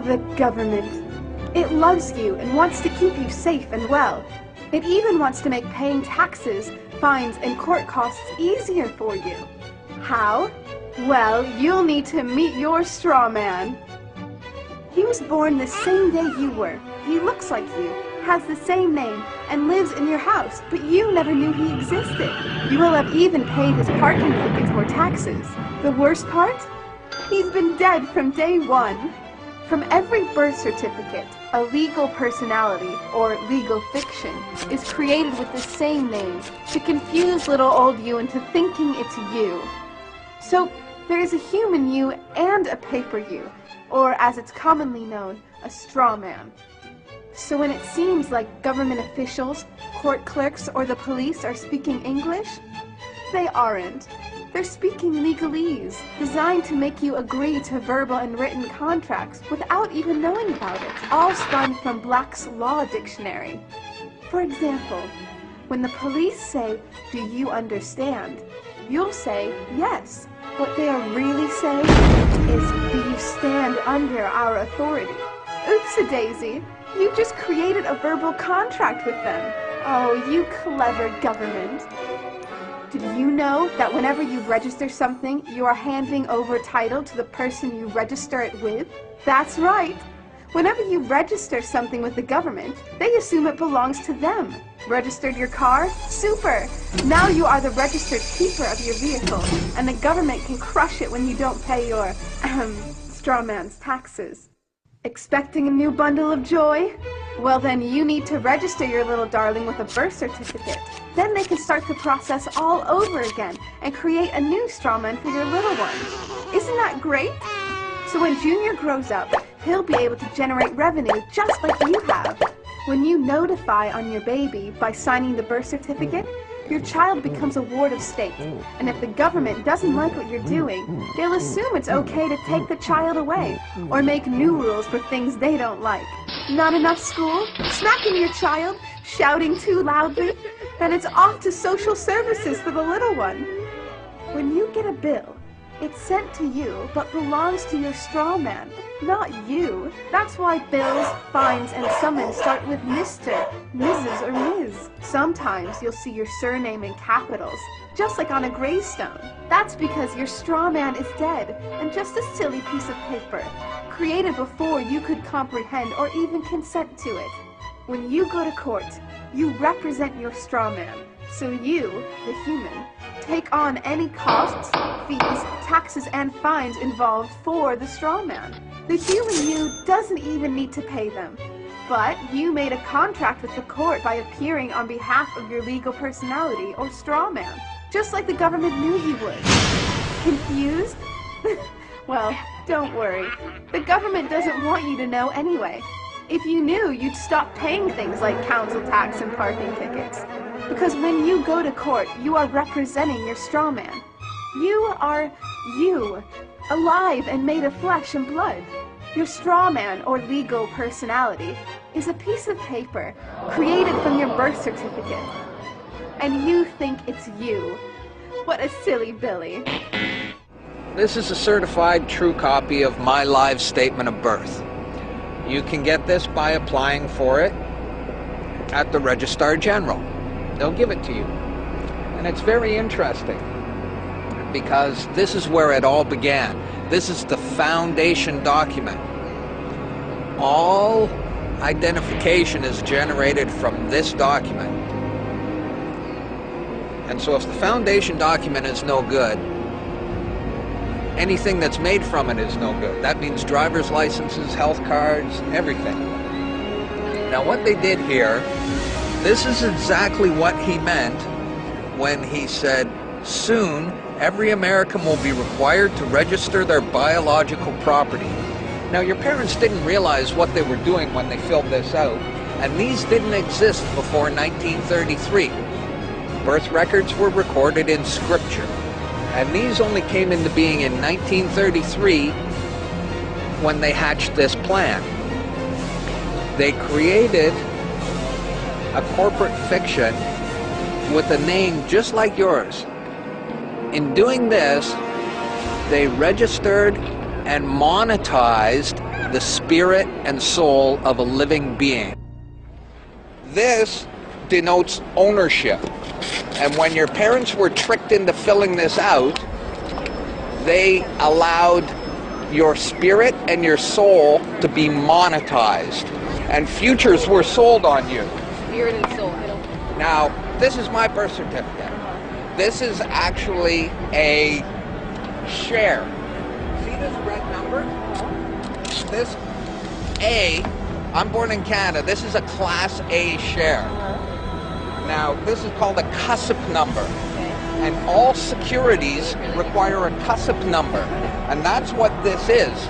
The government. It loves you and wants to keep you safe and well. It even wants to make paying taxes, fines, and court costs easier for you. How? Well, you'll need to meet your straw man. He was born the same day you were. He looks like you, has the same name, and lives in your house, but you never knew he existed. You will have even paid his parking tickets or taxes. The worst part? He's been dead from day one. From every birth certificate, a legal personality, or legal fiction, is created with the same name to confuse little old you into thinking it's you. So, there is a human you and a paper you, or as it's commonly known, a straw man. So when it seems like government officials, court clerks, or the police are speaking English, they aren't. They're speaking legalese, designed to make you agree to verbal and written contracts without even knowing about it, all spun from Black's Law Dictionary. For example, when the police say, "Do you understand?" you'll say, "Yes." What they are really saying is, "Do you stand under our authority?" Oops-a-daisy, you just created a verbal contract with them. Oh, you clever government. Did you know that whenever you register something, you are handing over title to the person you register it with? That's right. Whenever you register something with the government, they assume it belongs to them. Registered your car? Super! Now you are the registered keeper of your vehicle, and the government can crush it when you don't pay your, straw man's taxes. Expecting a new bundle of joy? Well then you need to register your little darling with a birth certificate. Then they can start the process all over again and create a new straw man for your little one. Isn't that great? So when Junior grows up, he'll be able to generate revenue just like you have. When you notify on your baby by signing the birth certificate, your child becomes a ward of state, and if the government doesn't like what you're doing, they'll assume it's okay to take the child away, or make new rules for things they don't like. Not enough school? Smacking your child? Shouting too loudly? Then it's off to social services for the little one. When you get a bill, it's sent to you, but belongs to your straw man, not you. That's why bills, fines, and summons start with Mr., Mrs., or Ms. Sometimes you'll see your surname in capitals, just like on a gravestone. That's because your straw man is dead, and just a silly piece of paper, created before you could comprehend or even consent to it. When you go to court, you represent your straw man. So you, the human, take on any costs, fees, taxes, and fines involved for the straw man. The human you doesn't even need to pay them. But you made a contract with the court by appearing on behalf of your legal personality or straw man, just like the government knew you would. Confused? Well, don't worry. The government doesn't want you to know anyway. If you knew, you'd stop paying things like council tax and parking tickets. Because when you go to court, you are representing your straw man. You are you, alive and made of flesh and blood. Your straw man, or legal personality, is a piece of paper created from your birth certificate. And you think it's you. What a silly Billy. This is a certified true copy of my live statement of birth. You can get this by applying for it at the Registrar General. They'll give it to you. And it's very interesting because this is where it all began. This is the foundation document. All identification is generated from this document. And so if the foundation document is no good, anything that's made from it is no good. That means driver's licenses, health cards, everything. Now what they did here, this is exactly what he meant when he said, soon every American will be required to register their biological property. Now your parents didn't realize what they were doing when they filled this out, and these didn't exist before 1933. Birth records were recorded in scripture. And these only came into being in 1933 when they hatched this plan. They created a corporate fiction with a name just like yours. In doing this, they registered and monetized the spirit and soul of a living being. This denotes ownership. And when your parents were tricked into filling this out, they allowed your spirit and your soul to be monetized. And futures were sold on you. Spirit and soul. Now, this is my birth certificate. This is actually a share. See this red number? This A, I'm born in Canada. This is a Class A share. Now, this is called a CUSIP number. And all securities require a CUSIP number. And that's what this is.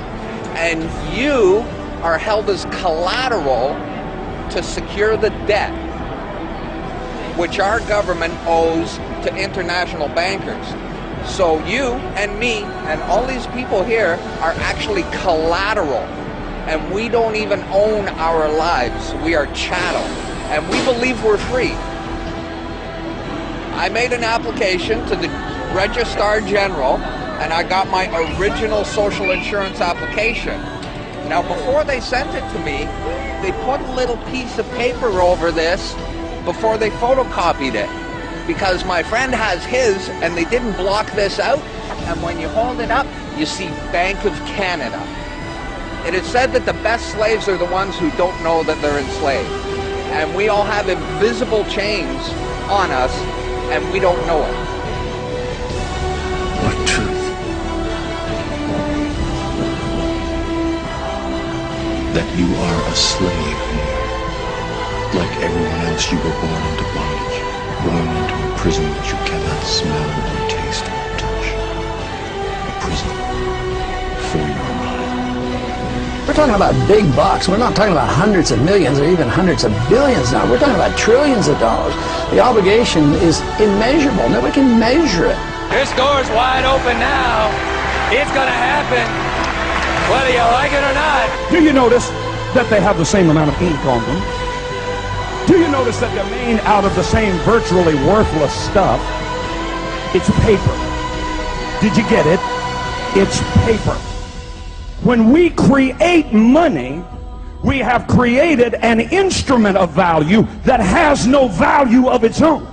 And you are held as collateral to secure the debt which our government owes to international bankers. So you and me and all these people here are actually collateral. And we don't even own our lives. We are chattel. And we believe we're free. I made an application to the Registrar General and I got my original social insurance application. Now before they sent it to me, they put a little piece of paper over this before they photocopied it. Because my friend has his and they didn't block this out, and when you hold it up, you see Bank of Canada. It is said that the best slaves are the ones who don't know that they're enslaved. And we all have invisible chains on us, and we don't know it. What truth? That you are a slave here. Like everyone else, you were born into bondage, born into a prison that you cannot smell or taste or touch. A prison for your mind. We're talking about big bucks. We're not talking about hundreds of millions or even hundreds of billions now. We're talking about trillions of dollars. The obligation is immeasurable. Nobody can measure it. This door's wide open now. It's gonna happen, whether you like it or not. Do you notice that they have the same amount of ink on them? Do you notice that they're made out of the same virtually worthless stuff? It's paper. Did you get it? It's paper. When we create money, we have created an instrument of value that has no value of its own.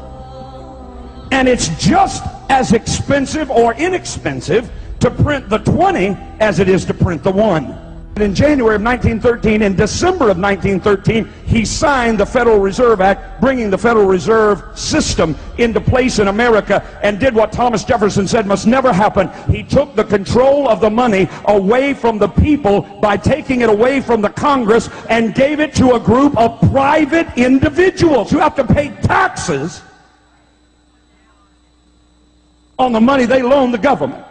And it's just as expensive or inexpensive to print the 20 as it is to print the 1. In January of 1913, in December of 1913, he signed the Federal Reserve Act, bringing the Federal Reserve System into place in America, and did what Thomas Jefferson said must never happen. He took the control of the money away from the people by taking it away from the Congress and gave it to a group of private individuals who have to pay taxes on the money they loan the government.